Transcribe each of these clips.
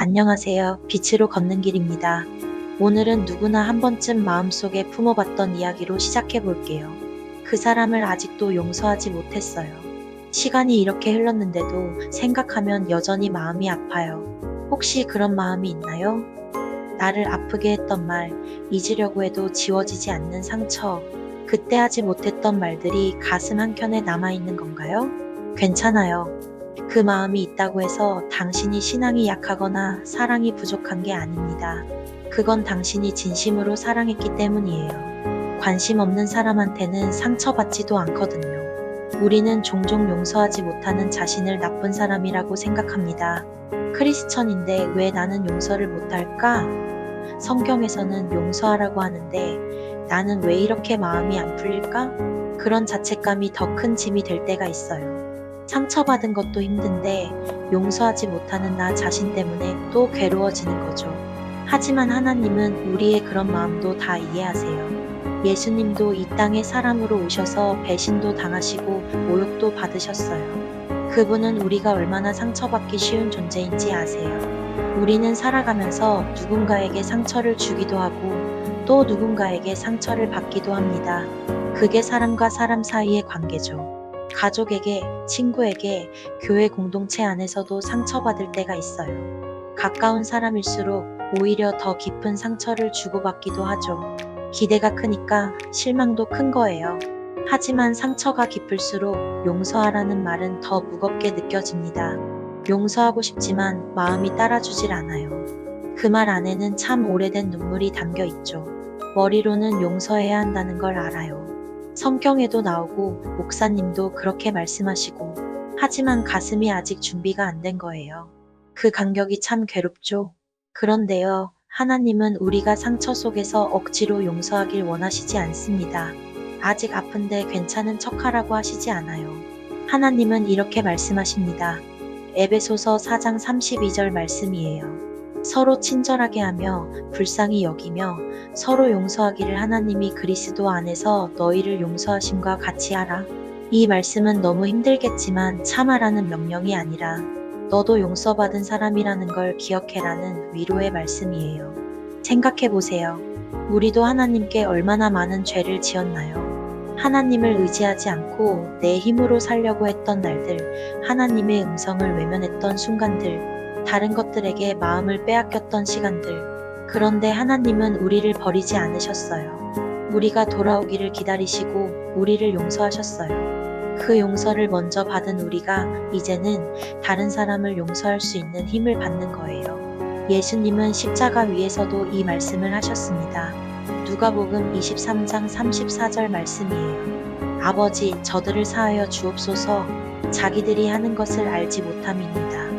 안녕하세요. 빛으로 걷는 길입니다. 오늘은 누구나 한 번쯤 마음속에 품어봤던 이야기로 시작해 볼게요. 그 사람을 아직도 용서하지 못했어요. 시간이 이렇게 흘렀는데도 생각하면 여전히 마음이 아파요. 혹시 그런 마음이 있나요? 나를 아프게 했던 말, 잊으려고 해도 지워지지 않는 상처, 그때 하지 못했던 말들이 가슴 한켠에 남아있는 건가요? 괜찮아요. 그 마음이 있다고 해서 당신이 신앙이 약하거나 사랑이 부족한 게 아닙니다. 그건 당신이 진심으로 사랑했기 때문이에요. 관심 없는 사람한테는 상처받지도 않거든요. 우리는 종종 용서하지 못하는 자신을 나쁜 사람이라고 생각합니다. 크리스천인데 왜 나는 용서를 못할까? 성경에서는 용서하라고 하는데 나는 왜 이렇게 마음이 안 풀릴까? 그런 자책감이 더 큰 짐이 될 때가 있어요. 상처받은 것도 힘든데 용서하지 못하는 나 자신 때문에 또 괴로워지는 거죠. 하지만 하나님은 우리의 그런 마음도 다 이해하세요. 예수님도 이 땅에 사람으로 오셔서 배신도 당하시고 모욕도 받으셨어요. 그분은 우리가 얼마나 상처받기 쉬운 존재인지 아세요. 우리는 살아가면서 누군가에게 상처를 주기도 하고 또 누군가에게 상처를 받기도 합니다. 그게 사람과 사람 사이의 관계죠. 가족에게, 친구에게, 교회 공동체 안에서도 상처받을 때가 있어요. 가까운 사람일수록 오히려 더 깊은 상처를 주고받기도 하죠. 기대가 크니까 실망도 큰 거예요. 하지만 상처가 깊을수록 용서하라는 말은 더 무겁게 느껴집니다. 용서하고 싶지만 마음이 따라주질 않아요. 그 말 안에는 참 오래된 눈물이 담겨 있죠. 머리로는 용서해야 한다는 걸 알아요. 성경에도 나오고 목사님도 그렇게 말씀하시고 하지만 가슴이 아직 준비가 안 된 거예요. 그 간격이 참 괴롭죠. 그런데요, 하나님은 우리가 상처 속에서 억지로 용서하길 원하시지 않습니다. 아직 아픈데 괜찮은 척하라고 하시지 않아요. 하나님은 이렇게 말씀하십니다. 에베소서 4장 32절 말씀이에요. 서로 친절하게 하며 불쌍히 여기며 서로 용서하기를 하나님이 그리스도 안에서 너희를 용서하심과 같이 하라. 이 말씀은 너무 힘들겠지만 참아라는 명령이 아니라 너도 용서받은 사람이라는 걸 기억해라는 위로의 말씀이에요. 생각해보세요. 우리도 하나님께 얼마나 많은 죄를 지었나요? 하나님을 의지하지 않고 내 힘으로 살려고 했던 날들, 하나님의 음성을 외면했던 순간들, 다른 것들에게 마음을 빼앗겼던 시간들. 그런데 하나님은 우리를 버리지 않으셨어요. 우리가 돌아오기를 기다리시고 우리를 용서하셨어요. 그 용서를 먼저 받은 우리가 이제는 다른 사람을 용서할 수 있는 힘을 받는 거예요. 예수님은 십자가 위에서도 이 말씀을 하셨습니다. 누가복음 23장 34절 말씀이에요. 아버지, 저들을 사하여 주옵소서. 자기들이 하는 것을 알지 못함이니이다.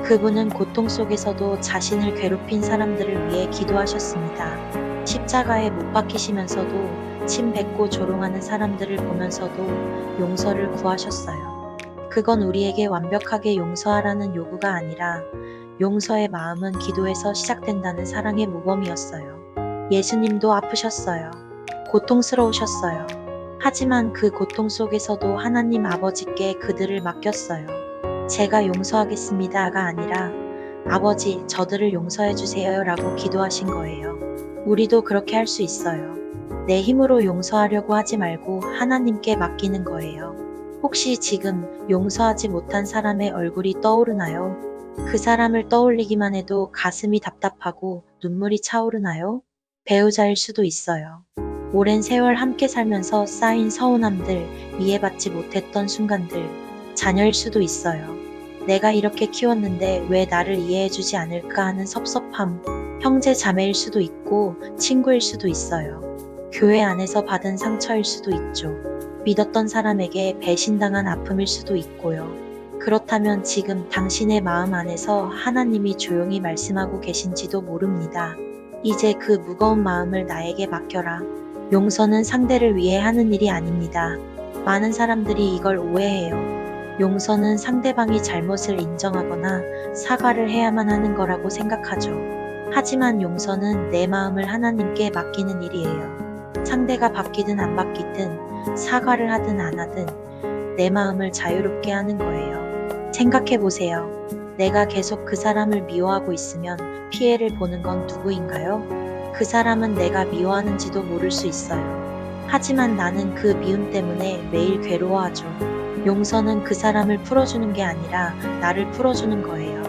그분은 고통 속에서도 자신을 괴롭힌 사람들을 위해 기도하셨습니다. 십자가에 못 박히시면서도 침 뱉고 조롱하는 사람들을 보면서도 용서를 구하셨어요. 그건 우리에게 완벽하게 용서하라는 요구가 아니라 용서의 마음은 기도에서 시작된다는 사랑의 모범이었어요. 예수님도 아프셨어요. 고통스러우셨어요. 하지만 그 고통 속에서도 하나님 아버지께 그들을 맡겼어요. 제가 용서하겠습니다가 아니라 아버지, 저들을 용서해 주세요 라고 기도하신 거예요. 우리도 그렇게 할 수 있어요. 내 힘으로 용서하려고 하지 말고 하나님께 맡기는 거예요. 혹시 지금 용서하지 못한 사람의 얼굴이 떠오르나요? 그 사람을 떠올리기만 해도 가슴이 답답하고 눈물이 차오르나요? 배우자일 수도 있어요. 오랜 세월 함께 살면서 쌓인 서운함들, 이해받지 못했던 순간들, 자녀일 수도 있어요. 내가 이렇게 키웠는데 왜 나를 이해해주지 않을까 하는 섭섭함, 형제 자매일 수도 있고 친구일 수도 있어요. 교회 안에서 받은 상처일 수도 있죠. 믿었던 사람에게 배신당한 아픔일 수도 있고요. 그렇다면 지금 당신의 마음 안에서 하나님이 조용히 말씀하고 계신지도 모릅니다. 이제 그 무거운 마음을 나에게 맡겨라. 용서는 상대를 위해 하는 일이 아닙니다. 많은 사람들이 이걸 오해해요. 용서는 상대방이 잘못을 인정하거나 사과를 해야만 하는 거라고 생각하죠. 하지만 용서는 내 마음을 하나님께 맡기는 일이에요. 상대가 바뀌든 안 바뀌든 사과를 하든 안 하든 내 마음을 자유롭게 하는 거예요. 생각해 보세요. 내가 계속 그 사람을 미워하고 있으면 피해를 보는 건 누구인가요? 그 사람은 내가 미워하는지도 모를 수 있어요. 하지만 나는 그 미움 때문에 매일 괴로워하죠. 용서는 그 사람을 풀어주는 게 아니라 나를 풀어주는 거예요.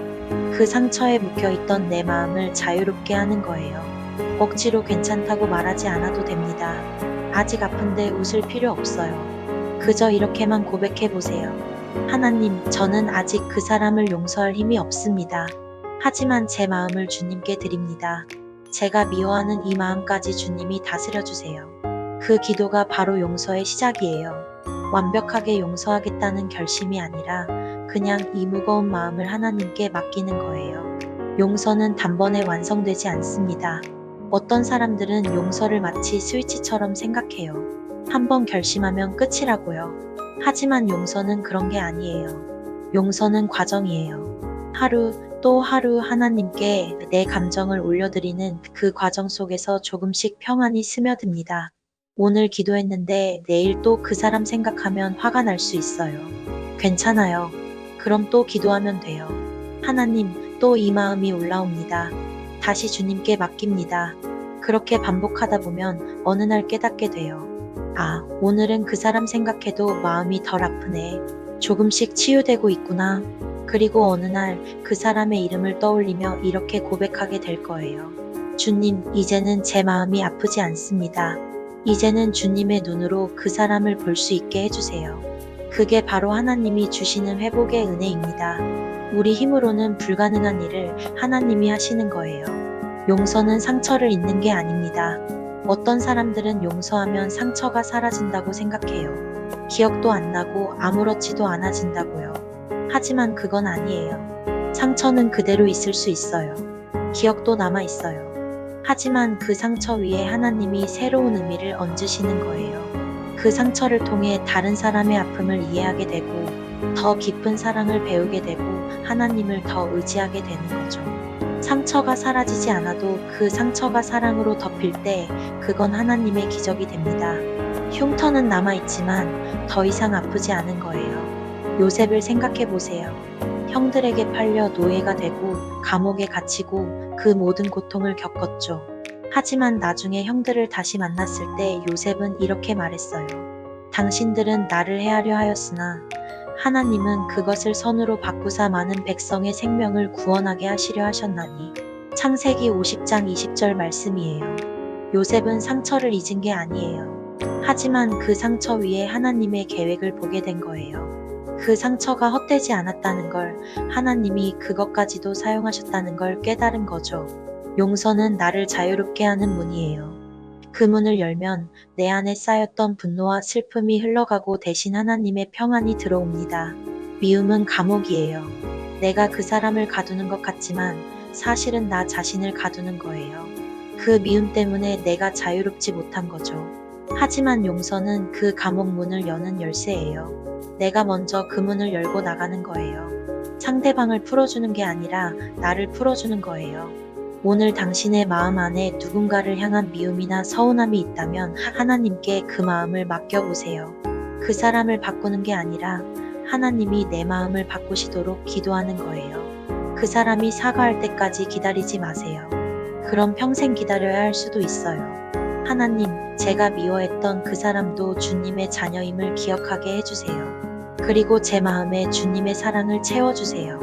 그 상처에 묶여있던 내 마음을 자유롭게 하는 거예요. 억지로 괜찮다고 말하지 않아도 됩니다. 아직 아픈데 웃을 필요 없어요. 그저 이렇게만 고백해 보세요. 하나님, 저는 아직 그 사람을 용서할 힘이 없습니다. 하지만 제 마음을 주님께 드립니다. 제가 미워하는 이 마음까지 주님이 다스려 주세요. 그 기도가 바로 용서의 시작이에요. 완벽하게 용서하겠다는 결심이 아니라 그냥 이 무거운 마음을 하나님께 맡기는 거예요. 용서는 단번에 완성되지 않습니다. 어떤 사람들은 용서를 마치 스위치처럼 생각해요. 한번 결심하면 끝이라고요. 하지만 용서는 그런 게 아니에요. 용서는 과정이에요. 하루 또 하루 하나님께 내 감정을 올려드리는 그 과정 속에서 조금씩 평안이 스며듭니다. 오늘 기도했는데 내일 또 그 사람 생각하면 화가 날 수 있어요. 괜찮아요. 그럼 또 기도하면 돼요. 하나님, 또 이 마음이 올라옵니다. 다시 주님께 맡깁니다. 그렇게 반복하다 보면 어느 날 깨닫게 돼요. 아, 오늘은 그 사람 생각해도 마음이 덜 아프네. 조금씩 치유되고 있구나. 그리고 어느 날 그 사람의 이름을 떠올리며 이렇게 고백하게 될 거예요. 주님, 이제는 제 마음이 아프지 않습니다. 이제는 주님의 눈으로 그 사람을 볼 수 있게 해주세요. 그게 바로 하나님이 주시는 회복의 은혜입니다. 우리 힘으로는 불가능한 일을 하나님이 하시는 거예요. 용서는 상처를 잊는 게 아닙니다. 어떤 사람들은 용서하면 상처가 사라진다고 생각해요. 기억도 안 나고 아무렇지도 않아진다고요. 하지만 그건 아니에요. 상처는 그대로 있을 수 있어요. 기억도 남아 있어요. 하지만 그 상처 위에 하나님이 새로운 의미를 얹으시는 거예요. 그 상처를 통해 다른 사람의 아픔을 이해하게 되고 더 깊은 사랑을 배우게 되고 하나님을 더 의지하게 되는 거죠. 상처가 사라지지 않아도 그 상처가 사랑으로 덮일 때 그건 하나님의 기적이 됩니다. 흉터는 남아있지만 더 이상 아프지 않은 거예요. 요셉을 생각해 보세요. 형들에게 팔려 노예가 되고 감옥에 갇히고 그 모든 고통을 겪었죠. 하지만 나중에 형들을 다시 만났을 때 요셉은 이렇게 말했어요. 당신들은 나를 해하려 하였으나 하나님은 그것을 선으로 바꾸사 많은 백성의 생명을 구원하게 하시려 하셨나니. 창세기 50장 20절 말씀이에요. 요셉은 상처를 잊은 게 아니에요. 하지만 그 상처 위에 하나님의 계획을 보게 된 거예요. 그 상처가 헛되지 않았다는 걸, 하나님이 그것까지도 사용하셨다는 걸 깨달은 거죠. 용서는 나를 자유롭게 하는 문이에요. 그 문을 열면 내 안에 쌓였던 분노와 슬픔이 흘러가고 대신 하나님의 평안이 들어옵니다. 미움은 감옥이에요. 내가 그 사람을 가두는 것 같지만 사실은 나 자신을 가두는 거예요. 그 미움 때문에 내가 자유롭지 못한 거죠. 하지만 용서는 그 감옥 문을 여는 열쇠예요. 내가 먼저 그 문을 열고 나가는 거예요. 상대방을 풀어주는 게 아니라 나를 풀어주는 거예요. 오늘 당신의 마음 안에 누군가를 향한 미움이나 서운함이 있다면 하나님께 그 마음을 맡겨보세요. 그 사람을 바꾸는 게 아니라 하나님이 내 마음을 바꾸시도록 기도하는 거예요. 그 사람이 사과할 때까지 기다리지 마세요. 그럼 평생 기다려야 할 수도 있어요. 하나님, 제가 미워했던 그 사람도 주님의 자녀임을 기억하게 해주세요. 그리고 제 마음에 주님의 사랑을 채워주세요.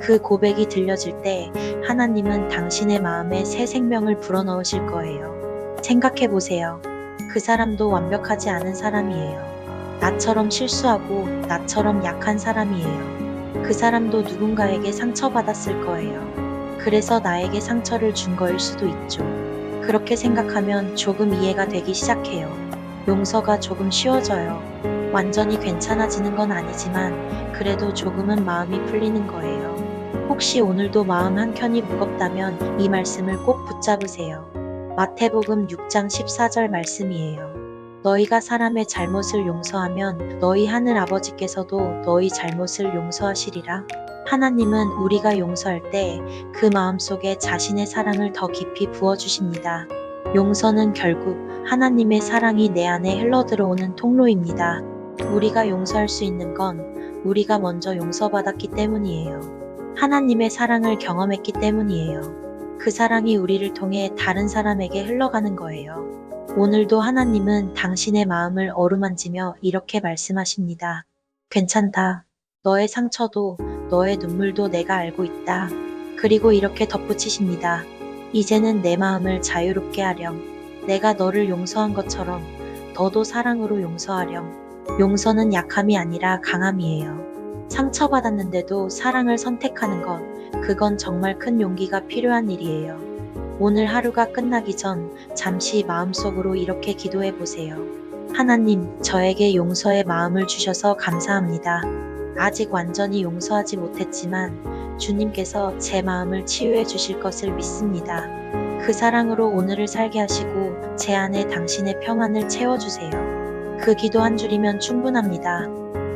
그 고백이 들려질 때 하나님은 당신의 마음에 새 생명을 불어넣으실 거예요. 생각해 보세요. 그 사람도 완벽하지 않은 사람이에요. 나처럼 실수하고 나처럼 약한 사람이에요. 그 사람도 누군가에게 상처받았을 거예요. 그래서 나에게 상처를 준 거일 수도 있죠. 그렇게 생각하면 조금 이해가 되기 시작해요. 용서가 조금 쉬워져요. 완전히 괜찮아지는 건 아니지만 그래도 조금은 마음이 풀리는 거예요. 혹시 오늘도 마음 한켠이 무겁다면 이 말씀을 꼭 붙잡으세요. 마태복음 6장 14절 말씀이에요. 너희가 사람의 잘못을 용서하면 너희 하늘 아버지께서도 너희 잘못을 용서하시리라. 하나님은 우리가 용서할 때 그 마음속에 자신의 사랑을 더 깊이 부어주십니다. 용서는 결국 하나님의 사랑이 내 안에 흘러들어오는 통로입니다. 우리가 용서할 수 있는 건 우리가 먼저 용서받았기 때문이에요. 하나님의 사랑을 경험했기 때문이에요. 그 사랑이 우리를 통해 다른 사람에게 흘러가는 거예요. 오늘도 하나님은 당신의 마음을 어루만지며 이렇게 말씀하십니다. 괜찮다. 너의 상처도 너의 눈물도 내가 알고 있다. 그리고 이렇게 덧붙이십니다. 이제는 내 마음을 자유롭게 하렴. 내가 너를 용서한 것처럼 너도 사랑으로 용서하렴. 용서는 약함이 아니라 강함이에요. 상처받았는데도 사랑을 선택하는 것, 그건 정말 큰 용기가 필요한 일이에요. 오늘 하루가 끝나기 전 잠시 마음속으로 이렇게 기도해 보세요. 하나님, 저에게 용서의 마음을 주셔서 감사합니다. 아직 완전히 용서하지 못했지만 주님께서 제 마음을 치유해 주실 것을 믿습니다. 그 사랑으로 오늘을 살게 하시고 제 안에 당신의 평안을 채워주세요. 그 기도 한 줄이면 충분합니다.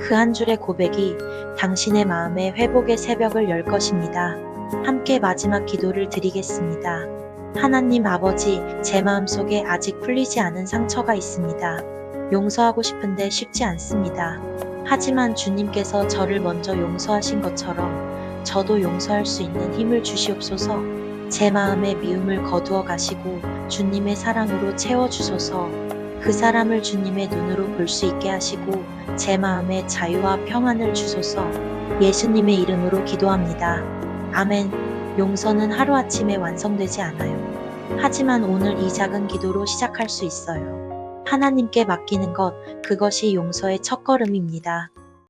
그 한 줄의 고백이 당신의 마음의 회복의 새벽을 열 것입니다. 함께 마지막 기도를 드리겠습니다. 하나님 아버지, 제 마음속에 아직 풀리지 않은 상처가 있습니다. 용서하고 싶은데 쉽지 않습니다. 하지만 주님께서 저를 먼저 용서하신 것처럼 저도 용서할 수 있는 힘을 주시옵소서. 제 마음의 미움을 거두어 가시고 주님의 사랑으로 채워주소서. 그 사람을 주님의 눈으로 볼 수 있게 하시고 제 마음에 자유와 평안을 주소서. 예수님의 이름으로 기도합니다. 아멘. 용서는 하루아침에 완성되지 않아요. 하지만 오늘 이 작은 기도로 시작할 수 있어요. 하나님께 맡기는 것, 그것이 용서의 첫걸음입니다.